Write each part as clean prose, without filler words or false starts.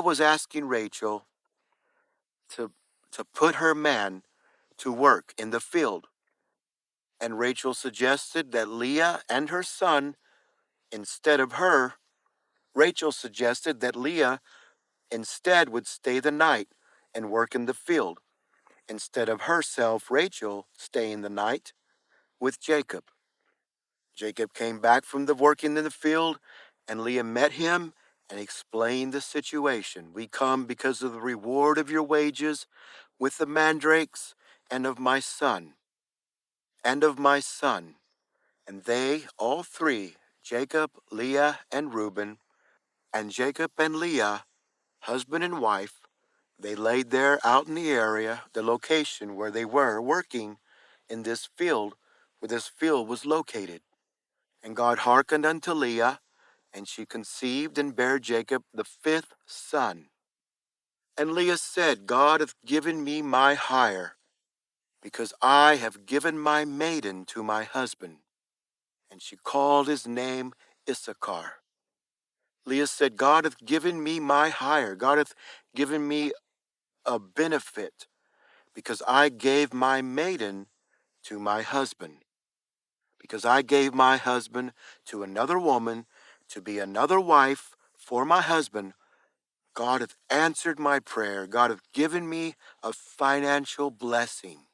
Leah was asking Rachel to, to put her man to work in the field. And Rachel suggested that Leah and her son, instead of her, Rachel suggested that Leah instead would stay the night and work in the field, instead of herself, Rachel, staying the night with Jacob. Jacob came back from the working in the field, and Leah met him and explained the situation. We come because of the reward of your wages with the mandrakes and of my son, and of my son. And they, all three, Jacob, Leah, and Reuben, and Jacob and Leah, husband and wife, they laid there out in the area, the location where they were working in this field, where this field was located. And God hearkened unto Leah, and she conceived and bare Jacob the fifth son. And Leah said, God hath given me my hire, because I have given my maiden to my husband. And she called his name Issachar. Leah said, God hath given me my hire. God hath given me a benefit, because I gave my maiden to my husband. Because I gave my husband to another woman to be another wife for my husband, God hath answered my prayer. God hath given me a financial blessing.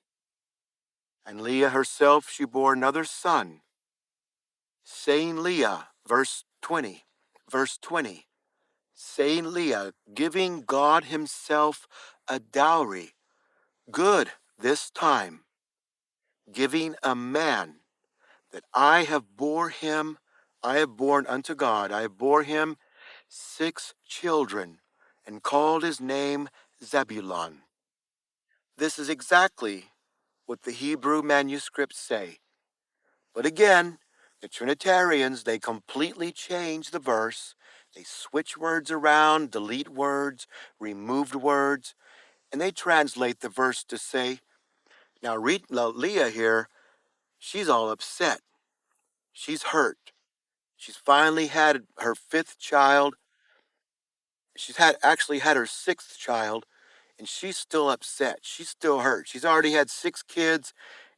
And Leah herself, she bore another son, saying Leah, verse 20, saying Leah, giving God himself a dowry, good this time, giving a man that I have born unto God, I have bore him 6 children, and called his name Zebulun. This is exactly what the Hebrew manuscripts say. But again, the Trinitarians, they completely change the verse. They switch words around, delete words, removed words, and they translate the verse to say, now read Leah here, she's all upset. She's hurt. She's finally had her 5th child. She's actually had her 6th child, and she's still upset. She's still hurt. She's already had 6 kids,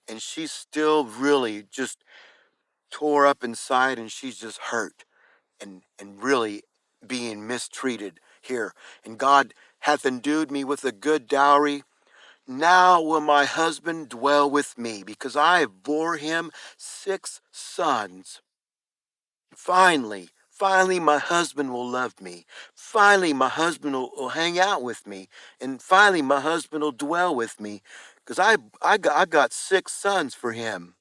and she's still really just tore up inside, and she's just hurt and really being mistreated here. And God hath endued me with a good dowry. Now will my husband dwell with me, because I have bore him 6 sons. Finally, my husband will love me. Finally, my husband will hang out with me. And finally, my husband will dwell with me, because I got 6 sons for him.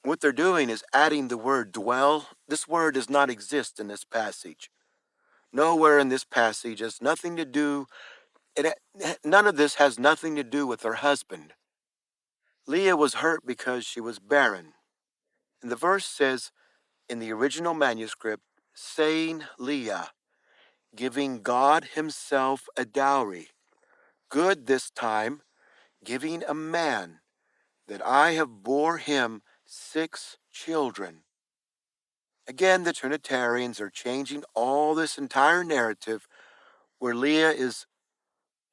What they're doing is adding the word dwell. This word does not exist in this passage. Nowhere in this passage has nothing to do, none of this has nothing to do with her husband. Leah was hurt because she was barren. And the verse says in the original manuscript, saying Leah, giving God himself a dowry, good this time, giving a man, that I have bore him 6 children. Again, the Trinitarians are changing all this entire narrative where Leah is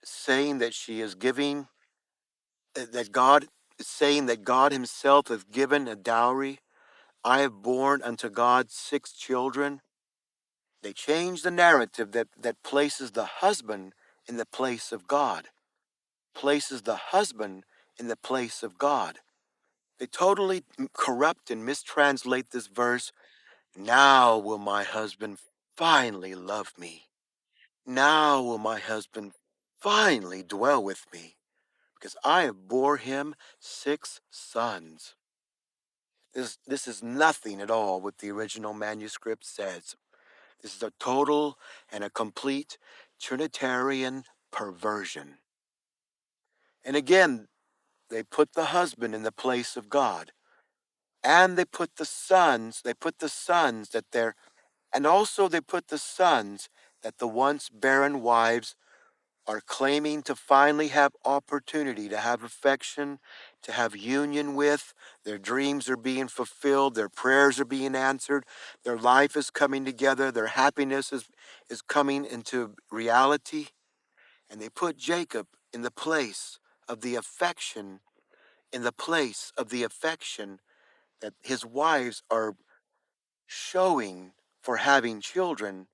saying that she is giving, that God is saying that God himself hath given a dowry. I have borne unto God 6 children. They change the narrative that places the husband in the place of God. Places the husband in the place of God. They totally corrupt and mistranslate this verse. Now will my husband finally love me. Now will my husband finally dwell with me, because I have bore him 6 sons. This is nothing at all what the original manuscript says. This is a total and a complete Trinitarian perversion. And again, they put the husband in the place of God. And they put the sons that and also they put the sons that the once barren wives are claiming to finally have opportunity to have affection, to have union with. Their dreams are being fulfilled. Their prayers are being answered. Their life is coming together. Their happiness is coming into reality. And they put Jacob in the place of the affection, in the place of the affection that his wives are showing for having children.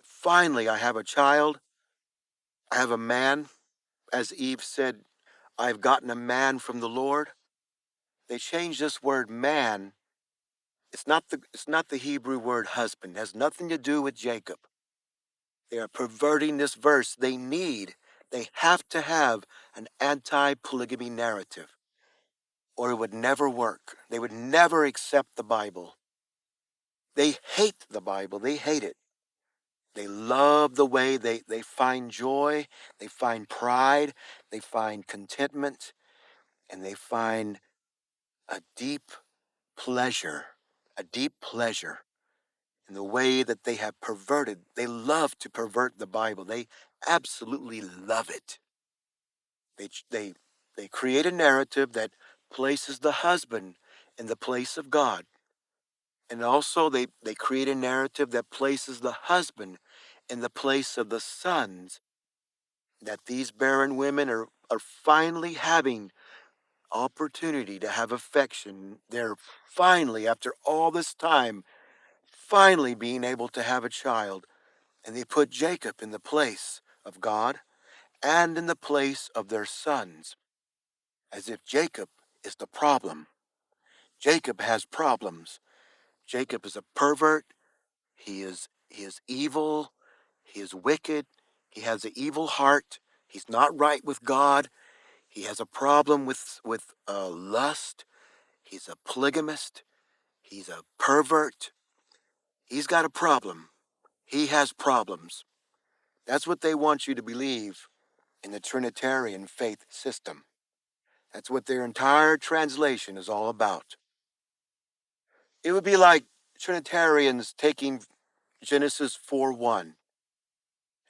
Finally, I have a child. I have a man. As Eve said, I've gotten a man from the Lord. They changed this word man. It's not the Hebrew word husband. It has nothing to do with Jacob. They are perverting this verse. They have to have an anti-polygamy narrative, or it would never work. They would never accept the Bible. They hate the Bible. They hate it. They love the way they find joy, they find pride, they find contentment, and they find a deep pleasure, a deep pleasure in the way that they have perverted. They love to pervert the Bible. They absolutely love it. They, they, they create a narrative that places the husband in the place of God. And also they create a narrative that places the husband in the place of the sons, that these barren women are finally having opportunity to have affection. They're finally, after all this time, finally being able to have a child. And they put Jacob in the place of God and in the place of their sons, as if Jacob is the problem. Jacob has problems. Jacob is a pervert. He is evil. He is wicked. He has an evil heart. He's not right with God. He has a problem with lust. He's a polygamist. He's a pervert. He's got a problem. He has problems. That's what they want you to believe in the Trinitarian faith system. That's what their entire translation is all about. It would be like Trinitarians taking Genesis 4:1.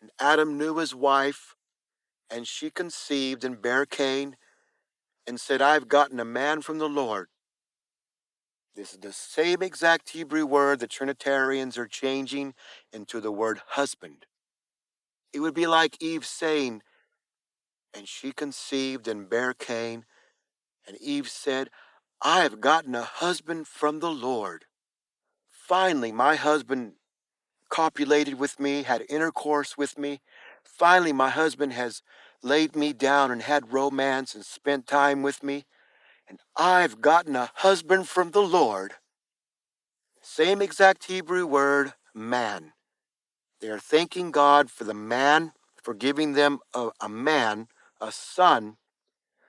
And Adam knew his wife, and she conceived and bare Cain, and said, I've gotten a man from the Lord. This is the same exact Hebrew word the Trinitarians are changing into the word husband. It would be like Eve saying, and she conceived and bare Cain, and Eve said, I have gotten a husband from the Lord. Finally, my husband copulated with me, had intercourse with me. Finally, my husband has laid me down and had romance and spent time with me. And I've gotten a husband from the Lord. Same exact Hebrew word, man. They are thanking God for the man, for giving them a man, a son.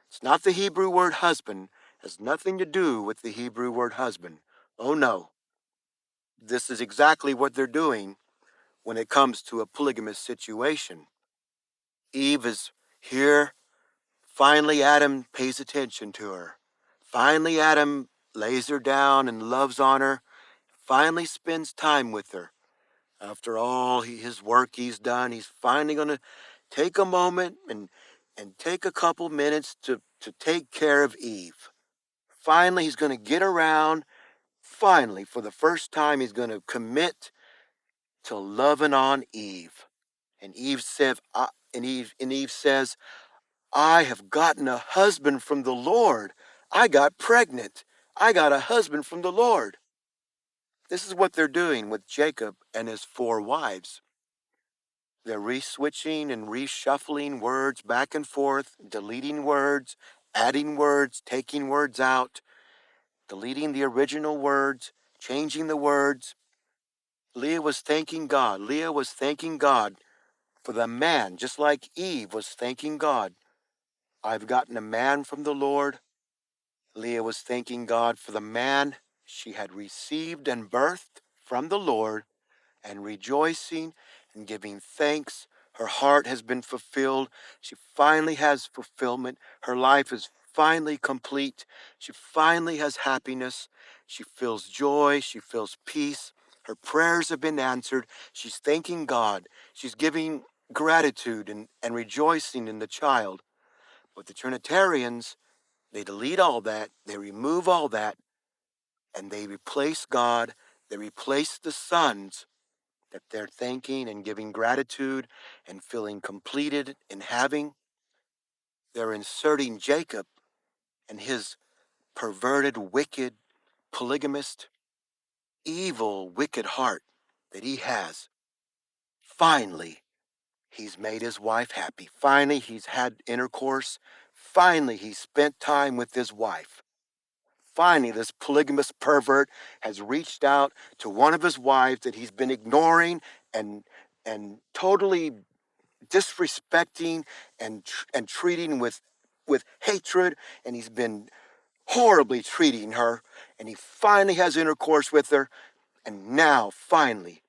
It's not the Hebrew word husband. It has nothing to do with the Hebrew word husband. Oh no. This is exactly what they're doing when it comes to a polygamous situation. Eve is here. Finally, Adam pays attention to her. Finally, Adam lays her down and loves on her. Finally, spends time with her. After all his work he's done, he's finally going to take a moment and take a couple minutes to take care of Eve. Finally, he's going to get around. Finally, for the first time, he's going to commit to loving on Eve. And Eve says, I have gotten a husband from the Lord. I got pregnant. I got a husband from the Lord. This is what they're doing with Jacob and his 4 wives. They're re-switching and reshuffling words back and forth, deleting words, adding words, taking words out, deleting the original words, changing the words. Leah was thanking God. Leah was thanking God for the man, just like Eve was thanking God. I've gotten a man from the Lord. Leah was thanking God for the man she had received and birthed from the Lord, and rejoicing and giving thanks. Her heart has been fulfilled. She finally has fulfillment. Her life is finally complete. She finally has happiness. She feels joy. She feels peace. Her prayers have been answered. She's thanking God. She's giving gratitude and rejoicing in the child. But the Trinitarians, they delete all that, they remove all that, and they replace God, they replace the sons that they're thanking and giving gratitude and feeling completed in having. They're inserting Jacob and his perverted, wicked, polygamist, evil, wicked heart that he has. Finally, he's made his wife happy. Finally, he's had intercourse. Finally, he's spent time with his wife. Finally, this polygamous pervert has reached out to one of his wives that he's been ignoring and totally disrespecting and treating with hatred, and he's been horribly treating her, and he finally has intercourse with her, and now finally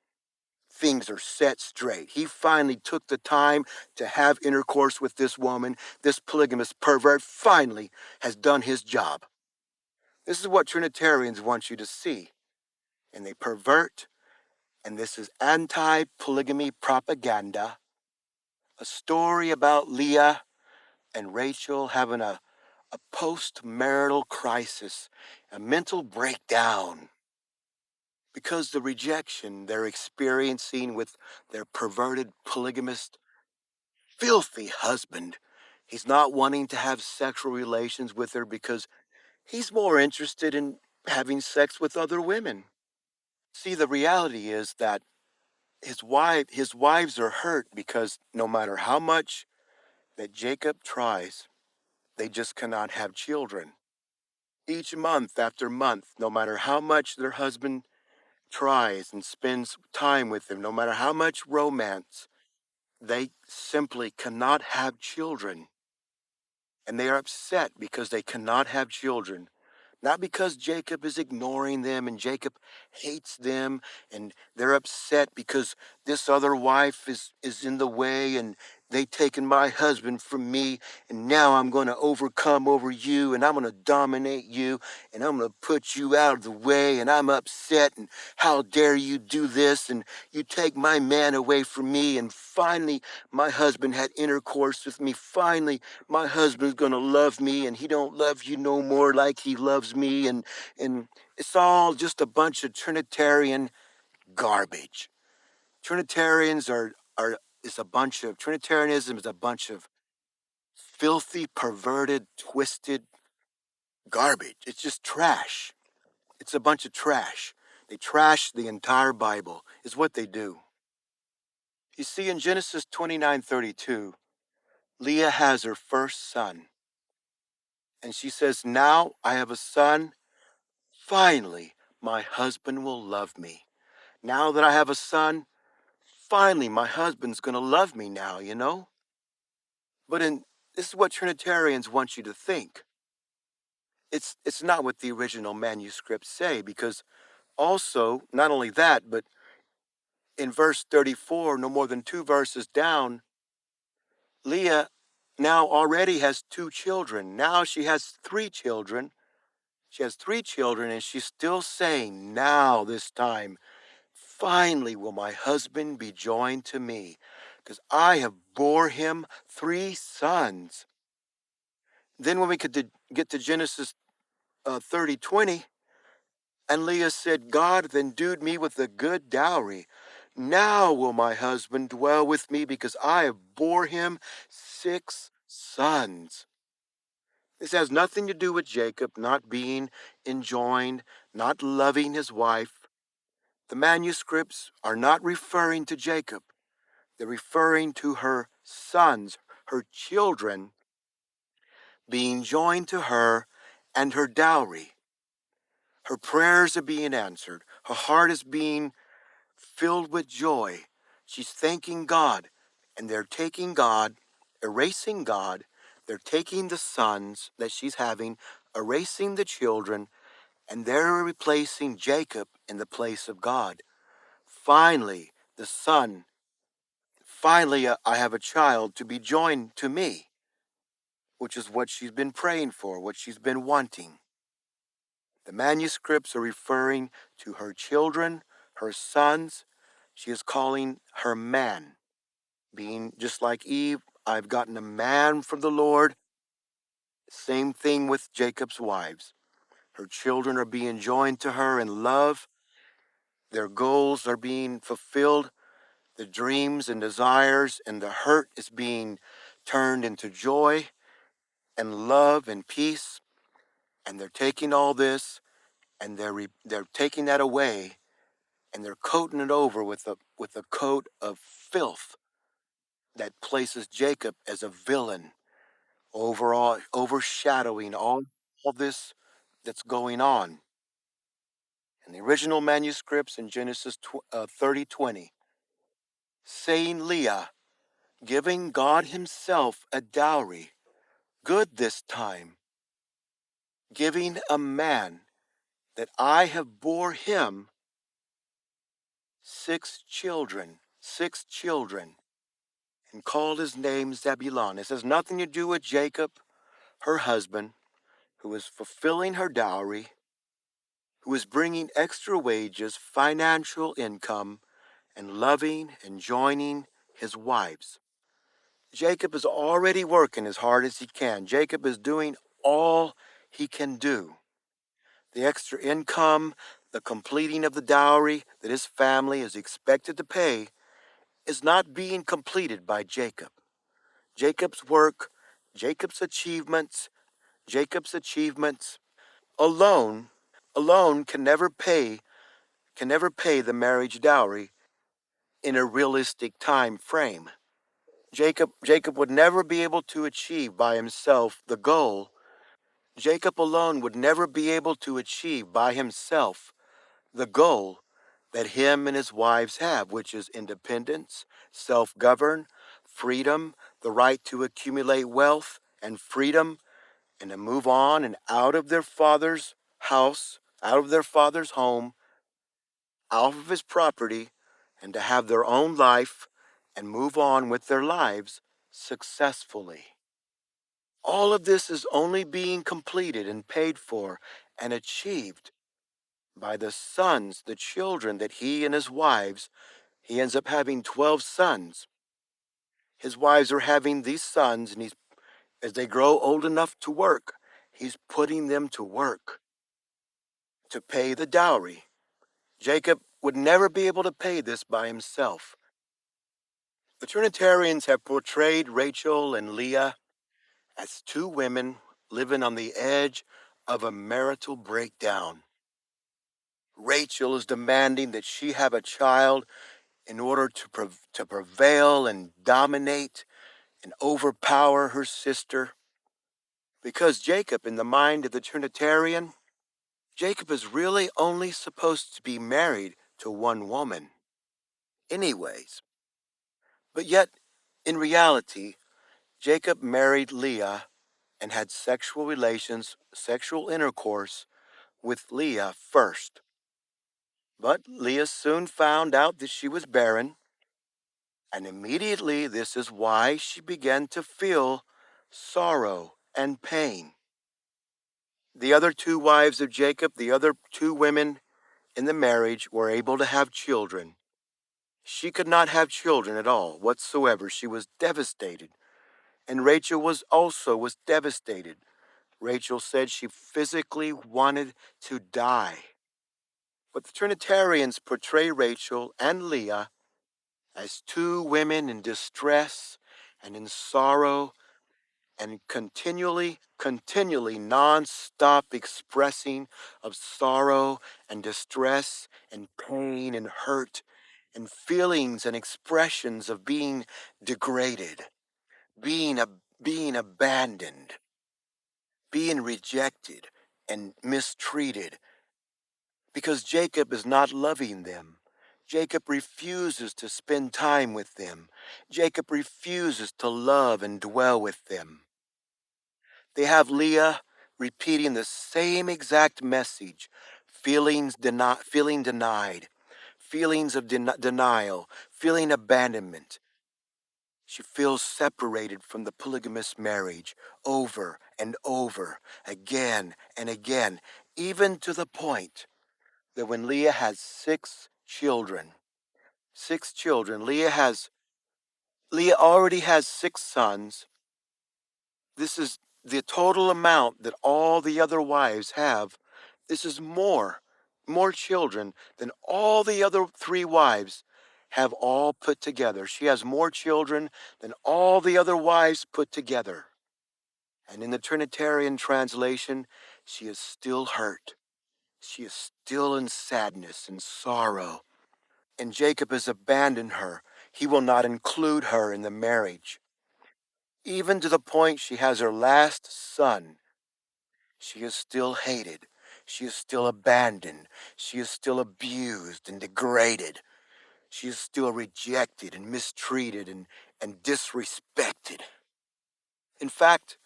things are set straight. He finally took the time to have intercourse with this woman. This polygamous pervert finally has done his job. This is what Trinitarians want you to see, and they pervert, and this is anti-polygamy propaganda, a story about Leah and Rachel having a post-marital crisis, a mental breakdown, because the rejection they're experiencing with their perverted polygamist, filthy husband. He's not wanting to have sexual relations with her because he's more interested in having sex with other women. See, the reality is that his wives are hurt because no matter how much that Jacob tries, they just cannot have children. Each month after month, no matter how much their husband tries and spends time with them, no matter how much romance, they simply cannot have children. And they are upset because they cannot have children. Not because Jacob is ignoring them and Jacob hates them, and they're upset because this other wife is in the way and they taken my husband from me, and now I'm going to overcome over you and I'm going to dominate you and I'm going to put you out of the way, and I'm upset, and how dare you do this, and you take my man away from me, and finally my husband had intercourse with me. Finally my husband's gonna love me, and he don't love you no more like he loves me, and it's all just a bunch of Trinitarian garbage. Trinitarians are is a bunch of Trinitarianism is a bunch of filthy, perverted, twisted garbage. It's just trash. It's a bunch of trash. They trash the entire Bible, is what they do. You see, in Genesis 29:32, Leah has her first son, and she says, "Now I have a son. Finally, my husband will love me. Now that I have a son, finally, my husband's going to love me now. But this is what Trinitarians want you to think. It's not what the original manuscripts say, because also, not only that, but in verse 34, no more than two verses down, Leah now already has two children. Now she has three children. She has three children, and she's still saying, now this time, finally will my husband be joined to me, because I have bore him three sons. Then when we could get to Genesis 30:20, and Leah said, God have endued me with a good dowry. Now will my husband dwell with me, because I have bore him six sons. This has nothing to do with Jacob not being enjoined, not loving his wife. The manuscripts are not referring to Jacob. They're referring to her sons, her children, being joined to her and her dowry. Her prayers are being answered. Her heart is being filled with joy. She's thanking God, and they're taking God, erasing God. They're taking the sons that she's having, erasing the children, and they're replacing Jacob in the place of God. Finally, the son, finally, I have a child to be joined to me, which is what she's been praying for, what she's been wanting. The manuscripts are referring to her children, her sons. She is calling her man. being just like Eve. I've gotten a man from the Lord. Same thing with Jacob's wives. Her children are being joined to her in love. Their goals are being fulfilled. The dreams and desires and the hurt is being turned into joy and love and peace. And they're taking all this and they're taking that away and they're coating it over with a coat of filth that places Jacob as a villain, overall overshadowing all this that's going on. In the original manuscripts in Genesis 30:20, saying Leah, giving God himself a dowry, good this time, giving a man that I have bore him six children, and called his name Zebulon. This has nothing to do with Jacob, her husband, who is fulfilling her dowry, who is bringing extra wages, financial income, and loving and joining his wives. Jacob is already working as hard as he can. Jacob is doing all he can do. The extra income, the completing of the dowry that his family is expected to pay is not being completed by Jacob. Jacob's work, Jacob's achievements, Jacob's achievements alone alone can never pay the marriage dowry in a realistic time frame. Jacob would never be able to achieve by himself the goal. Jacob alone would never be able to achieve by himself the goal that him and his wives have, which is independence, self-govern, freedom, the right to accumulate wealth and freedom, and to move on and out of their father's house, out of their father's home, out of his property, and to have their own life and move on with their lives successfully. All of this is only being completed and paid for and achieved by the sons, the children that he and his wives, he ends up having 12 sons. His wives are having these sons, and as they grow old enough to work, he's putting them to work to pay the dowry. Jacob would never be able to pay this by himself. The Trinitarians have portrayed Rachel and Leah as two women living on the edge of a marital breakdown. Rachel is demanding that she have a child in order to prevail and dominate and overpower her sister. Because Jacob, in the mind of the Trinitarian, Jacob is really only supposed to be married to one woman. Anyways, but yet, in reality, Jacob married Leah and had sexual intercourse with Leah first. But Leah soon found out that she was barren, and immediately this is why she began to feel sorrow and pain. The other two wives of Jacob, the other two women in the marriage, were able to have children. She could not have children at all whatsoever. She was devastated. And Rachel was devastated. Rachel said she physically wanted to die. But the Trinitarians portray Rachel and Leah as two women in distress and in sorrow and continually non-stop expressing of sorrow and distress and pain and hurt and feelings and expressions of being degraded, being abandoned, being rejected and mistreated because Jacob is not loving them. Jacob refuses to spend time with them. Jacob refuses to love and dwell with them. They have Leah repeating the same exact message, feeling denied, feelings of denial, feeling abandonment. She feels separated from the polygamous marriage over and over, again and again, even to the point that when Leah has six children, Leah has Leah already has 6 sons. This is the total amount that all the other wives have. This is more children than all the other 3 wives have all put together. She has more children than all the other wives put together. And in the Trinitarian translation, she is still hurt. She is still in sadness and sorrow. And Jacob has abandoned her. He will not include her in the marriage. Even to the point she has her last son. She is still hated. She is still abandoned. She is still abused and degraded. She is still rejected and mistreated and disrespected. In fact,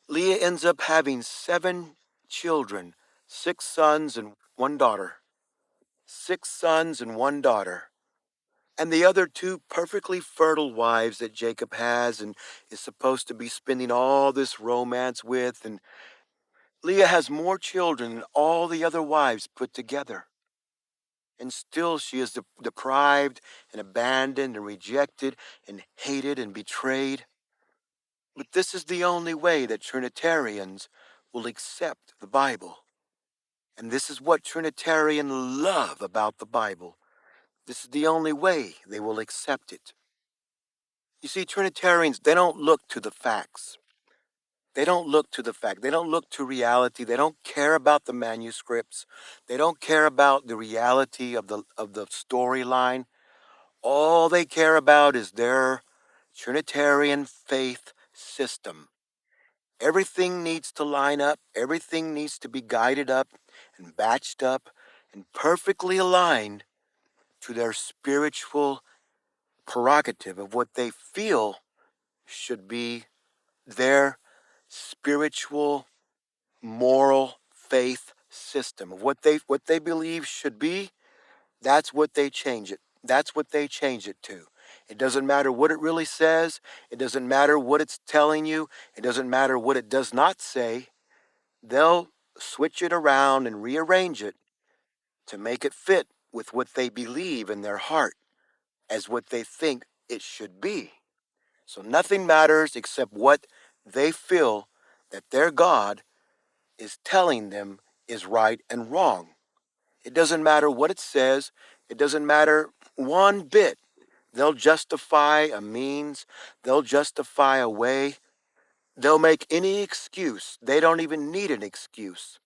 Leah ends up having 7 children, 6 sons and 1 daughter. 6 sons and 1 daughter. And the other 2 perfectly fertile wives that Jacob has and is supposed to be spending all this romance with. And Leah has more children than all the other wives put together. And still she is deprived and abandoned and rejected and hated and betrayed. But this is the only way that Trinitarians will accept the Bible. And this is what Trinitarians love about the Bible. This is the only way they will accept it. You see, Trinitarians, they don't look to the facts. They don't look to the fact. They don't look to reality. They don't care about the manuscripts. They don't care about the reality of the storyline. All they care about is their Trinitarian faith system. Everything needs to line up. Everything needs to be guided up and batched up and perfectly aligned to their spiritual prerogative of what they feel should be their spiritual, moral faith system of what they believe should be. That's what they change it. That's what they change it to. It doesn't matter what it really says. It doesn't matter what it's telling you. It doesn't matter what it does not say. They'll switch it around and rearrange it to make it fit with what they believe in their heart as what they think it should be. So nothing matters except what they feel that their God is telling them is right and wrong. It doesn't matter what it says. It doesn't matter one bit. They'll justify a means. They'll justify a way. They'll make any excuse. They don't even need an excuse.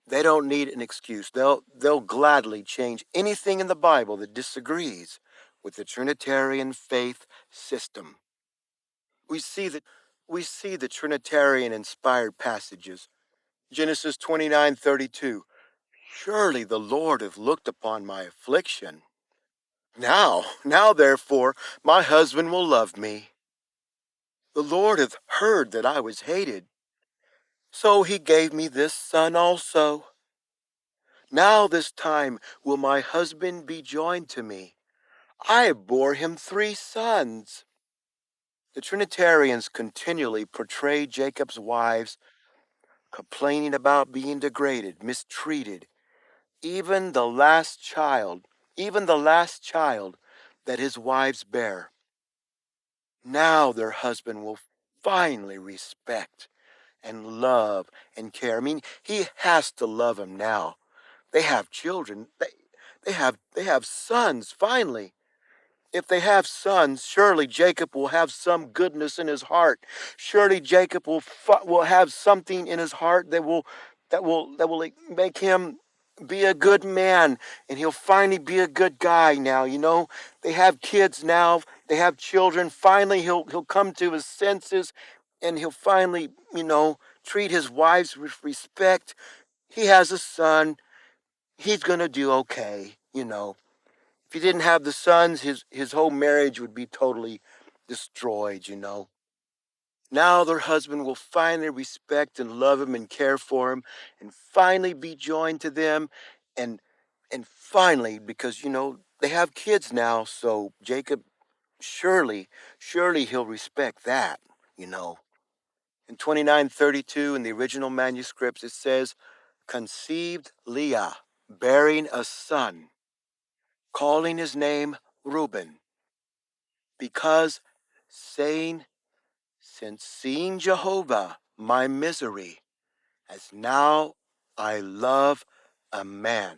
They don't need an excuse. They'll gladly change anything in the Bible that disagrees with the Trinitarian faith system. We see that we see the Trinitarian inspired passages. Genesis 29:32. Surely the Lord hath looked upon my affliction. Now therefore my husband will love me. The Lord hath heard that I was hated, so he gave me this son also. Now this time will my husband be joined to me. I bore him 3 sons. The Trinitarians continually portray Jacob's wives complaining about being degraded, mistreated, even the last child, even the last child that his wives bear. Now their husband will finally respect and love and care. I mean, he has to love them now. They have children. They have sons finally. If they have sons, surely Jacob will have some goodness in his heart. Surely Jacob will have something in his heart that will like, make him be a good man, and he'll finally be a good guy now. They have kids now. They have children. Finally, he'll come to his senses, and he'll finally, treat his wives with respect. He has a son. He's gonna do okay. If he didn't have the sons, his whole marriage would be totally destroyed. Now their husband will finally respect and love him and care for him and finally be joined to them and and finally, because they have kids now, so Jacob surely he'll respect that. In 29:32 in the original manuscripts it says, conceived Leah, bearing a son, calling his name Reuben, because saying, since seeing Jehovah my misery, as now I love a man.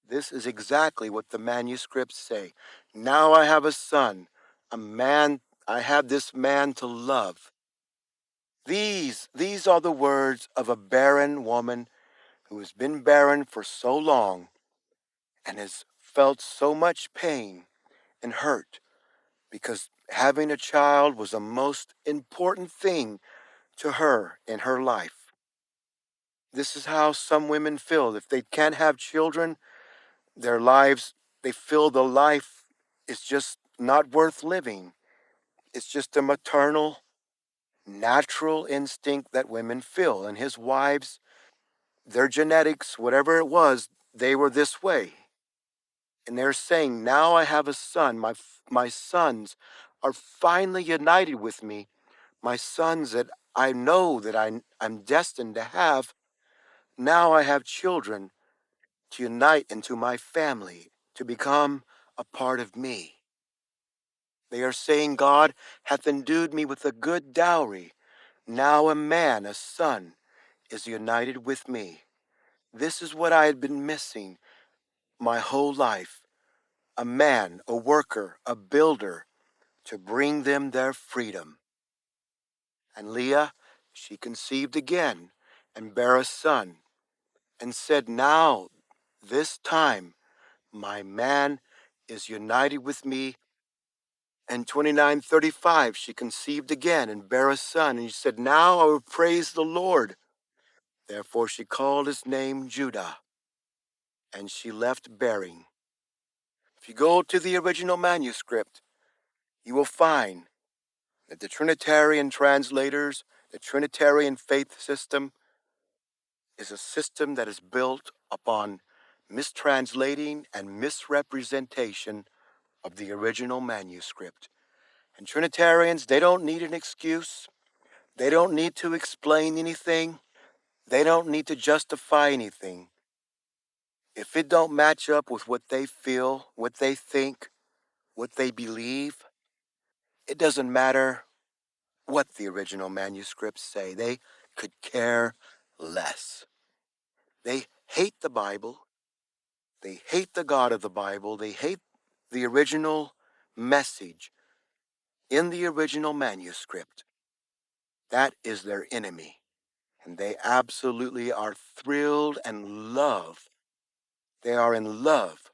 This is exactly what the manuscripts say. Now I have a son, a man, I have this man to love. These are the words of a barren woman who has been barren for so long and has felt so much pain and hurt because having a child was the most important thing to her in her life. This is how some women feel. If they can't have children, their lives, they feel the life is just not worth living. It's just a maternal, natural instinct that women feel. And his wives, their genetics, whatever it was, they were this way. And they're saying, now I have a son. My sons are finally united with me. My sons that I know that I'm destined to have. Now I have children to unite into my family, to become a part of me. They are saying, God hath endued me with a good dowry. Now a man, a son, is united with me. This is what I had been missing my whole life. A man, a worker, a builder, to bring them their freedom. And Leah, she conceived again, and bare a son, and said, now, this time, my man is united with me. And 29:35, she conceived again and bare a son. And she said, now I will praise the Lord. Therefore she called his name Judah. And she left bearing. If you go to the original manuscript, you will find that the Trinitarian translators, the Trinitarian faith system, is a system that is built upon mistranslating and misrepresentation of the original manuscript. And Trinitarians, they don't need an excuse. They don't need to explain anything. They don't need to justify anything. If it don't match up with what they feel, what they think, what they believe, it doesn't matter what the original manuscripts say. They could care less. They hate the Bible. They hate the God of the Bible. They hate the original message in the original manuscript. That is their enemy. And they absolutely are thrilled and love. They are in love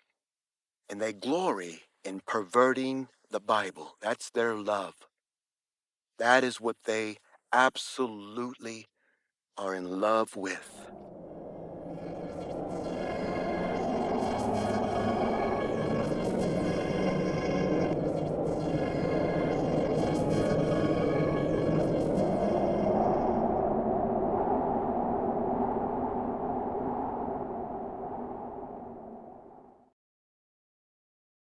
and they glory in perverting the Bible. That's their love. That is what they absolutely are in love with.